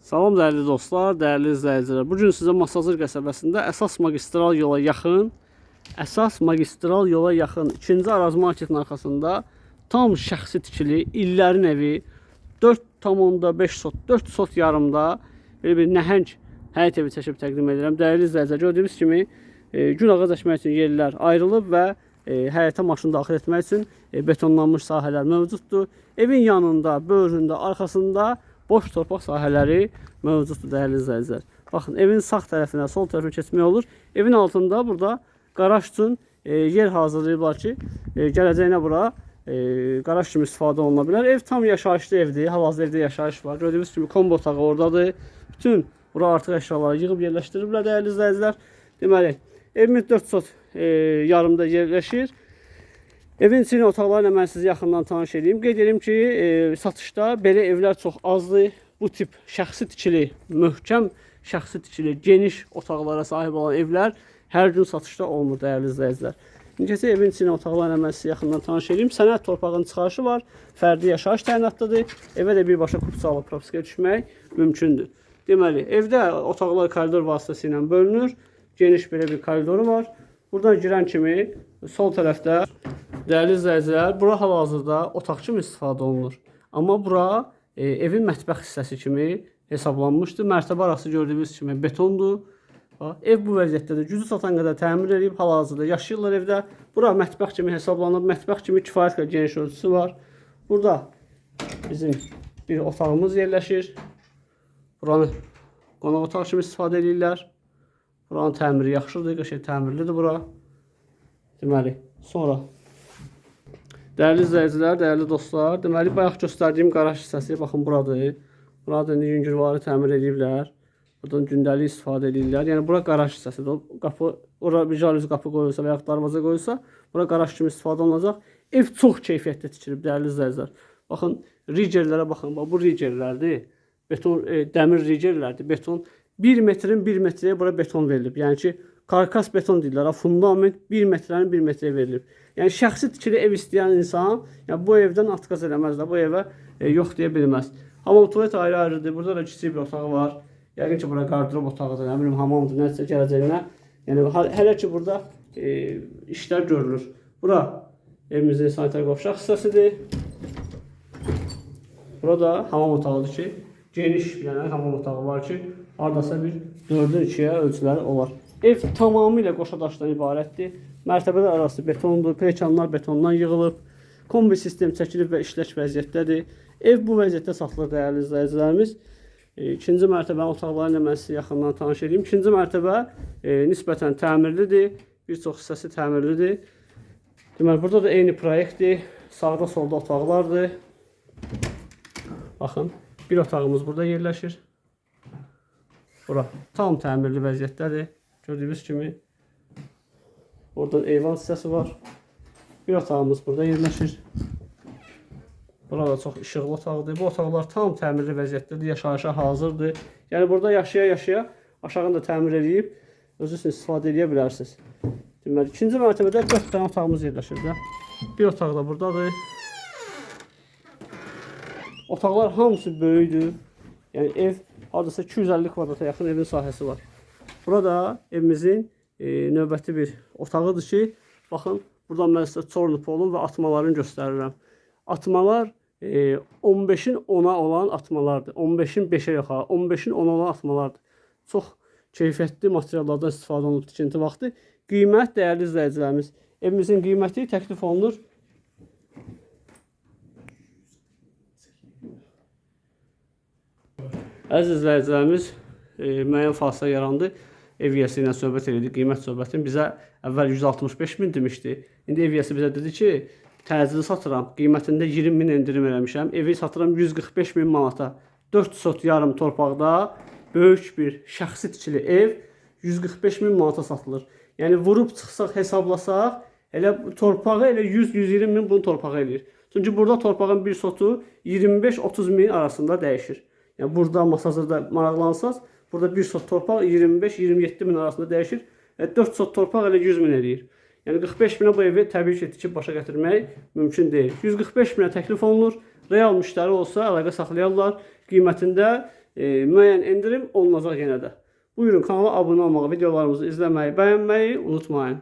Salam dəyərli dostlar, dəyərli izləyicilər. Bugün sizə Masazır qəsəbəsində əsas magistral yola yaxın ikinci Araz marketin arxasında tam şəxsi tikili illərin evi 4,5 sot, 4 sot yarımda belə bir nəhəng həyət evi çəkib təqdim edirəm. Dəyərli izləyicilər, gördüyünüz kimi gün ağac əkmək üçün yerlər ayrılıb və həyətə maşın daxil etmək üçün betonlanmış sahələr mövcuddur. Evin yanında, böyründə, arxasında boş torpaq sahələri mövcuddur dəyərli izləyicilər. Baxın, evin sağ tərəfinə, sol tərəfinə keçmək olur. Evin altında burada qaraj üçün yer hazırlayıblar ki, gələcəyinə bura qaraj kimi istifadə oluna bilər. Ev tam yaşayışlı evdir, hal-hazırda evdə yaşayış var. Gördüyünüz kimi kombo otağı oradadır. Bütün bura artıq əşyaları yığıb yerləşdiriblər dəyərli izləyicilər. Deməli, evimiz 4 sot yarımda yerləşir. Evin içini otaqlarla mən sizi yaxından tanış edeyim. Qeyd edim ki, satışda belə evlər çox azdır. Bu tip şəxsi tikili, möhkəm şəxsi tikili, geniş otaqlara sahib olan evlər hər gün satışda olmur dəyərli izləyicilər. İndicə evin içini otaqlarla mən sizi yaxından tanış edeyim. Sənəd torpağın çıxarışı var, fərdi yaşayış təyinatlıdır. Evə də birbaşa kupça alıb propiskaya düşmək mümkündür. Deməli, evdə otaqlar koridor vasitəsilə bölünür. Geniş belə bir koridoru var. Buradan girən kimi sol tərəfdə dəyərli izləyicilər, bura hal-hazırda otaq kimi istifadə olunur. Amma bura evin mətbəx hissəsi kimi hesablanmışdır. Mərtəbə arası gördüyünüz kimi betondur. Ev bu vəziyyətdədir. Gücü çatan qədər təmir edib, hal-hazırda yaşayırlar evdə. Bura mətbəx kimi hesablanıb. Mətbəx kimi kifayət qədər geniş ölçüsü var. Burada bizim bir otağımız yerləşir. Buranı qonaq otaq kimi istifadə edirlər. Buranın təmiri yaxşıdır, qəşəng təmirlidir bura. Deməli, sonra dəyərli izləyicilər, dəyərli dostlar, deməli bayaq göstərdiyim qaraj hissəsi baxın buradır. Burada indi yüngülvarı təmir ediblər. Buradan gündəlik istifadə edirlər. Yəni bura qaraj hissəsidir. Qapı, ora bir jalüzi qapı qoyulsa və ya darvaza qoyulsa, bura qaraj kimi istifadə olunacaq. Ev çox keyfiyyətli tikilib dəyərli izləyicilər. Baxın, rigerlərə baxın. Bax bu rigerlərdir. Beton, dəmir rigerlərdir. Beton 1 metrin 1 metrəyə bura beton verilib. Yəni ki, karkas beton deyirlər. Fundament 1 metrənin 1 metrəyə verilib. Yəni şəxsi tikili ev istəyən insan, yəni bu evdən atqaz eləməz də, bu evə yox deyə bilməz. Hamam tualet ayrı-ayrıdır. Burada da kiçik bir otağı var. Yəqin ki, bura qardırob otağıdır, nə bilim, hamamdır, nəsə gələcəyinə. Yəni hələ ki, burada işlər görülür. Bura evimizin sanitar qovşaq hissəsidir. Burada hamam otağıdır ki, geniş yəni hamam otağı var ki, hardasa bir 4-dən 2-yə ölçüləri olar. Ev tamamilə qoşa daşdan ibarətdir. Mərtəbələr arası betondur, peykanlar betondan yığılıb. Kombi sistem çəkilib və işləş vəziyyətdədir. Ev bu vəziyyətdə satılır dəyərli izləyicilərimiz. İkinci mərtəbənin otaqları ilə mən sizi yaxından tanış edeyim. İkinci mərtəbə nisbətən təmirlidir. Bir çox hissəsi təmirlidir. Deməli, burada da eyni proyektdir. Sağda solda otaqlardır. Baxın, bir otağımız burada yerləşir. Bura tam təmirli vəziyyətdədir. Gördüyünüz kimi. Oradan eyvan hissəsi var. Bir otağımız burada yerləşir. Burada çox işıqlı otaqdır. Bu otaqlar tam təmirli vəziyyətdədir. Yaşayışa hazırdır. Yəni burada yaşaya-yaşaya aşağını da təmir edib özü üçün istifadə edə bilərsiniz. Deməli, ikinci mərtəbədə 4 dənə otağımız yerləşir də. Bir otaq da buradadır. Otaqlar hamısı böyükdür. Yəni ev hardasa 250 kvadrata yaxın evin sahəsi var. Burada evimizin növbəti bir otağıdır ki, baxın, buradan mən sizə çorlu-polun və atmalarını göstərirəm. Atmalar 15-in 10-a olan atmalardır. 15-in 5-ə yox, 15-in 10-a olan atmalardır. Çox keyfiyyətli materiallardan istifadə olunub tikinti vaxtı. Qiymət, dəyərli izləyicilərimiz, evimizin qiyməti təklif olunur. Əziz izləyicilərimiz, müəyyən fasilə yarandı. Ev yiyəsi ilə söhbət edirdik, qiymət söhbətin bizə əvvəl 165 min demişdi. İndi ev yiyəsi bizə dedi ki, təcili satıram, qiymətində 20 min endirim eləmişəm. Evi satıram 145 min manata. 4 sot yarım torpaqda böyük bir şəxsi tikili ev 145 min manata satılır. Yəni vurub çıxsaq, hesablasaq, elə torpağı elə 100-120 min bunu torpağı eləyir. Çünki burada torpağın bir sotu 25-30 min arasında dəyişir. Yəni burada Masazırda maraqlansaz, burada bir sot torpaq 25-27 min arasında dəyişir. 4 sot torpaq elə 100 min eləyir. Yəni 45 minə bu evi təbii ki, tikib başa gətirmək mümkün deyil. 145 minə təklif olunur. Real müştəri olsa əlaqə saxlayarlar. Qiymətində müəyyən endirim olunacaq yenə də. Buyurun kanala abunə olmağı, videolarımızı izləməyi, bəyənməyi unutmayın.